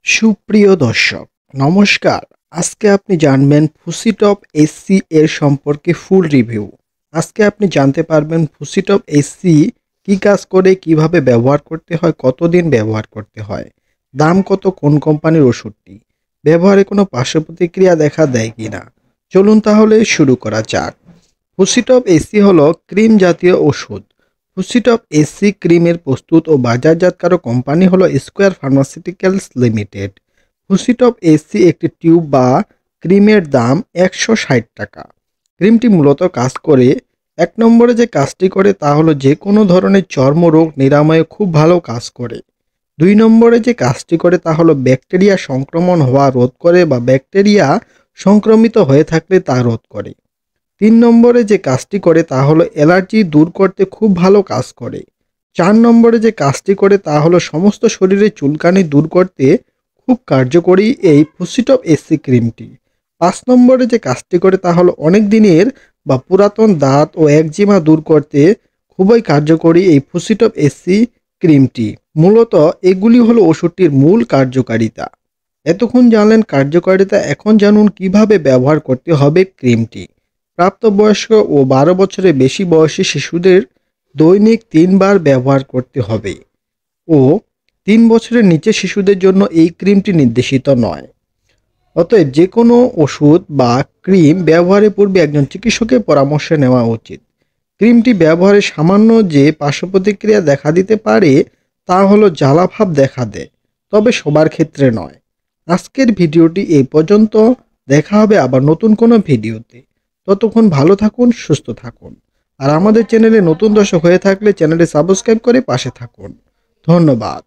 সুপ্রিয় দর্শক, নমস্কার। আজকে আপনি জানবেন ফুসিটপ এসসি এর সম্পর্কে ফুল রিভিউ। আজকে আপনি জানতে পারবেন ফুসিটপ এসসি কি কাজ করে, কিভাবে ব্যবহার করতে হয়, কতদিন ব্যবহার করতে হয়, দাম কত, কোন কোম্পানির ওষুধটি, ব্যবহারে কোনো পার্শ্ব প্রতিক্রিয়া দেখা দেয় কিনা। চলুন তাহলে শুরু করা যাক। ফুসিটপ এসসি হলো ক্রিম জাতীয় ওষুধ। ফুসিটপ এসসি ক্রিমের প্রস্তুত ও বাজারজাতকারক কোম্পানি হলো স্কোয়ার ফার্মাসিউটিক্যালস লিমিটেড। ফুসিটপ এসসি একটি টিউব বা ক্রিমের দাম 160 টাকা। ক্রিমটি মূলত কাজ করে, এক নম্বরে যে কাজটি করে তা হলো যে কোনো ধরনের চর্মরোগ নিরাময়ে খুব ভালো কাজ করে। 2 নম্বরে যে কাজটি করে তা হলো ব্যাকটেরিয়া সংক্রমণ হওয়া রোধ করে বা ব্যাকটেরিয়া সংক্রমিত হয়ে থাকলে তা রোধ করে। 3 নম্বরে যে কাজটি করে তা হলো অ্যালার্জি দূর করতে খুব ভালো কাজ করে। 4 নম্বরে যে কাজটি করে তা হলো সমস্ত শরীরে চুলকানি দূর করতে খুব কার্যকরী এই ফুসিটপ এসসি ক্রিমটি। 5 নম্বরে যে কাজটি করে তা হলো অনেক দিনের বা পুরাতন দাঁত ও একজিমা দূর করতে খুবই কার্যকরী এই ফুসিটপ এসসি ক্রিমটি। মূলত এগুলি হলো ওষুধটির মূল কার্যকারিতা। এতক্ষণ জানলেন কার্যকারিতা, এখন জানুন কিভাবে ব্যবহার করতে হবে ক্রিমটি। প্রাপ্তবয়স্ক ও 12 বছরের বেশি বয়সী শিশুদের দৈনিক 3 বার ব্যবহার করতে হবে ও 3 বছরের নিচে শিশুদের জন্য এই ক্রিমটি নির্দেশিত নয়। অতএব যে কোনো ওষুধ বা ক্রিম ব্যবহারের পূর্বে একজন চিকিৎসকের পরামর্শ নেওয়া উচিত। ক্রিমটি ব্যবহারে সামান্য যে পার্শ্ব প্রতিক্রিয়া দেখা দিতে পারে তা হলো জ্বালাভাব দেখা দেয়, তবে সবার ক্ষেত্রে নয়। আজকের ভিডিওটি এই পর্যন্ত, দেখা হবে আবার নতুন কোনো ভিডিওতে। ততক্ষণ ভালো থাকুন, সুস্থ থাকুন। আর আমাদের চ্যানেলে নতুন দর্শক হয়ে থাকলে চ্যানেলটি সাবস্ক্রাইব করে পাশে থাকুন। ধন্যবাদ।